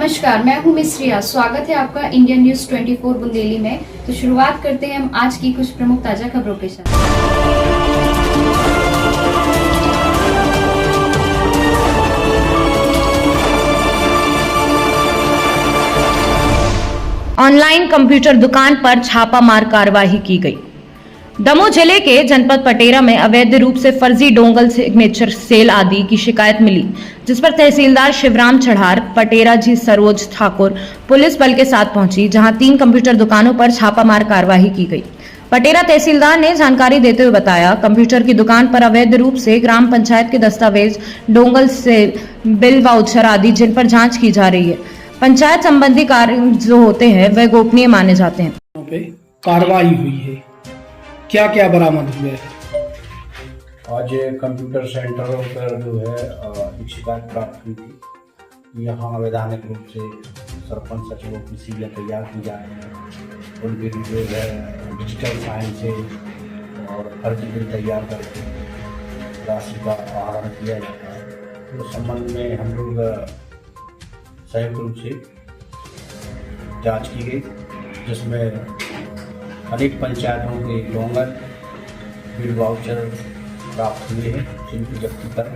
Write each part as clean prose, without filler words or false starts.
नमस्कार, मैं हूं मिस रिया। स्वागत है आपका इंडियन न्यूज 24 बुंदेली में। तो शुरुआत करते हैं हम आज की कुछ प्रमुख ताजा खबरों के साथ। ऑनलाइन कंप्यूटर दुकान पर छापामार कार्रवाई की गई। दमोह जिले के जनपद पटेरा में अवैध रूप से फर्जी डोंगल सिग्नेचर सेल आदि की शिकायत मिली, जिस पर तहसीलदार शिवराम चढ़ार, पटेरा जी सरोज ठाकुर पुलिस बल के साथ पहुंची, जहां 3 कंप्यूटर दुकानों पर छापामार कार्रवाई की गई। पटेरा तहसीलदार ने जानकारी देते हुए बताया, कंप्यूटर की दुकान पर अवैध रूप से ग्राम पंचायत के दस्तावेज, डोंगल सेल, बिल वाउचर आदि जिन पर जाँच की जा रही है। पंचायत संबंधी कार्य जो होते हैं वह गोपनीय माने जाते हैं। कार्रवाई हुई है, क्या क्या बरामद हुआ है? आज कंप्यूटर सेंटरों पर जो है एक शिकायत प्राप्त हुई थी। यहाँ अवैधानिक रूप से सरपंच सचिवों की सीलें तैयार की जा रही हैं। उनके लिए जो है डिजिटल साइन से और फर्जी बिल तैयार करके राशि का आहरण किया जाता है। तो उस संबंध में हम लोग संयुक्त रूप से जांच की गई, जिसमें अनेक पंचायतों के डोंगल बिल वाउचर प्राप्त हुए हैं, जिनकी जब्ती कर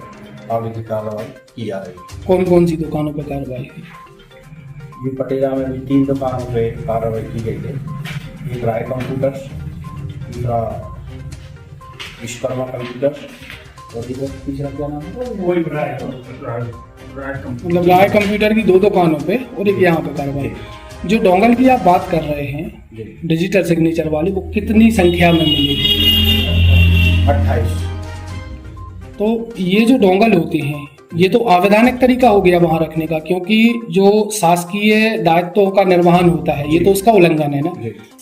आगे की कार्रवाई की जा रही है। कौन कौन सी दुकानों पर कार्रवाई हुई? ये पटेरा में भी 3 दुकानों पे कार्रवाई की गई है। एक राय कंप्यूटर्स, दूसरा विश्वकर्मा कंप्यूटर्स और तीसरा क्या नाम है? वही मतलब राय कंप्यूटर की 2 दुकानों पे और एक यहाँ पे कार्रवाई। जो डोंगल की आप बात कर रहे हैं, डिजिटल सिग्नेचर वाली, वो कितनी संख्या में मिली? 28। तो ये जो डोंगल होते हैं, ये तो अवैधानिक तरीका हो गया वहाँ रखने का, क्योंकि जो शासकीय दायित्वों का निर्वहन होता है ये तो उसका उल्लंघन है ना।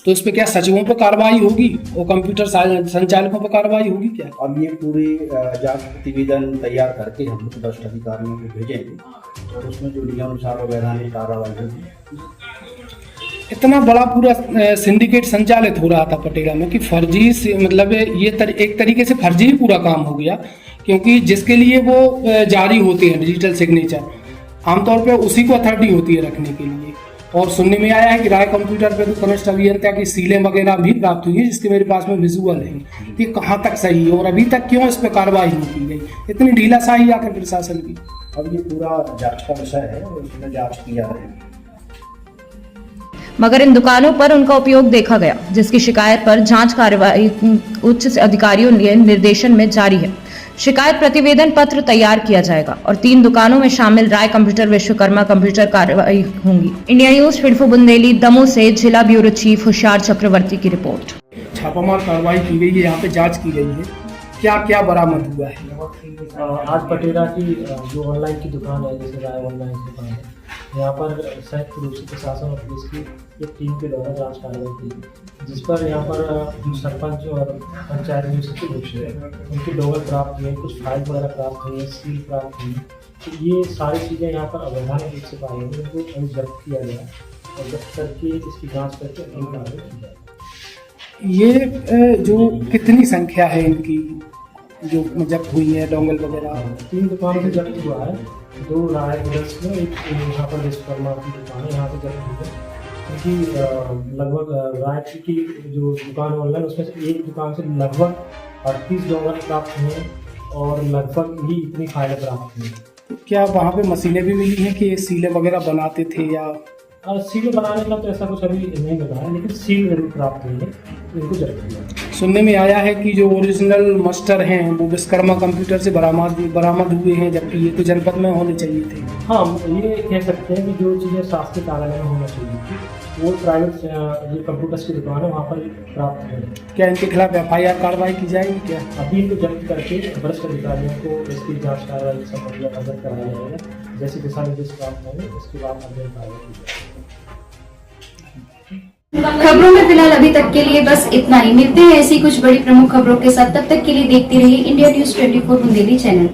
तो इस पे क्या सचिवों पर कार्रवाई होगी और कंप्यूटर संचालकों पर कार्रवाई होगी क्या? अब ये पूरी जांच प्रतिवेदन तैयार करके हम लोग भ्रष्ट अधिकारियों को भेजेंगे और उसमें जो नियमानुसार वैधानिक कार्रवाई होगी। इतना बड़ा पूरा सिंडिकेट संचालित हो रहा था पटेरा में कि फर्जी से मतलब ये एक तरीके से फर्जी ही पूरा काम हो गया, क्योंकि जिसके लिए वो जारी होते हैं डिजिटल सिग्नेचर, आमतौर पे उसी को अथॉरिटी होती है रखने के लिए। और सुनने में आया है कि राय कंप्यूटर पे तो कनिष्ठ अभियंता की सीलें वगैरह भी प्राप्त हुई है, जिसके मेरे पास में विजुअल है। ये कहाँ तक सही है और अभी तक क्यों इस पर कार्रवाई नहीं की गई? इतनी ढीलाशाही आकर प्रशासन की। अब ये पूरा जांच का विषय है और इसमें जांच की जा रही है। मगर इन दुकानों पर उनका उपयोग देखा गया, जिसकी शिकायत पर जांच कार्रवाई उच्च अधिकारियों के निर्देशन में जारी है। शिकायत प्रतिवेदन पत्र तैयार किया जाएगा और 3 दुकानों में शामिल राय कंप्यूटर, विश्वकर्मा कंप्यूटर कार्रवाई होंगी। इंडिया न्यूज 24 बुंदेली दमोह से जिला ब्यूरो चीफ होशियार चक्रवर्ती की रिपोर्ट। छापामार कार्रवाई की गई है, यहाँ पे जांच की गई है, क्या क्या बरामद हुआ है? आज पटेरा की जो ऑनलाइन की दुकान है, जैसे राय ऑनलाइन दुकान है, यहाँ पर संयुक्त रूप से प्रशासन और पुलिस की एक टीम के द्वारा जांच कार्रवाई की, जिस पर यहाँ पर सरपंच और पंचायत नियुक्त रूप से उनके डोंगल प्राप्त हुए, कुछ फाइल वगैरह प्राप्त हुई, सील प्राप्त हुई। तो ये सारी चीज़ें यहाँ पर अवैधानिक रूप से पाई गई, उनको अभी जब्त किया गया और जब्त करके इसकी जाँच करके अगली कार्रवाई की जाएगी। ये जो कितनी संख्या है इनकी जो जब्त हुई है डोंगल वगैरह? 3 दुकानों से जब्त हुआ है, 2 राय बिल्डर्स में, एक यहाँ पर विश्वकर्मा की दुकान है, यहाँ से जब्त हुई है। क्योंकि लगभग राय की जो दुकान ऑनलाइन, उसमें से एक दुकान से लगभग 38 डोंगल प्राप्त हुए और लगभग ही इतनी फाइलें प्राप्त हुई। क्या वहाँ पे मशीनें भी मिली हैं कि सीलें वगैरह बनाते थे या? सील बनाने का तो ऐसा कुछ अभी नहीं बना है, लेकिन सील जरूर प्राप्त हुई है, इनको जब्त किया। सुनने में आया है कि जो ओरिजिनल मास्टर हैं वो विश्वकर्मा कंप्यूटर से बरामद हुए हैं, जबकि ये तो जनपद में होने चाहिए थे। हाँ, ये कह सकते हैं कि जो चीज़ें शासकीय कार्यालय में होना चाहिए थी वो प्राइवेट जो कंप्यूटर्स की दुकान है वहाँ पर प्राप्त है। क्या इनके खिलाफ FIR कार्रवाई की जाएगी क्या? अभी इनको जब्त करके वरिष्ठ अधिकारियों को इसकी जांच कार्रवाई का मतलब अवगत कराया जाएगा। जैसे दिशा निर्देश प्राप्त होंगे उसके बाद अगली कार्रवाई की जाएगी। खबरों में फिलहाल अभी तक के लिए बस इतना ही। मिलते हैं ऐसी कुछ बड़ी प्रमुख खबरों के साथ, तब तक के लिए देखते रहिए इंडिया न्यूज 24 बुंदेली चैनल।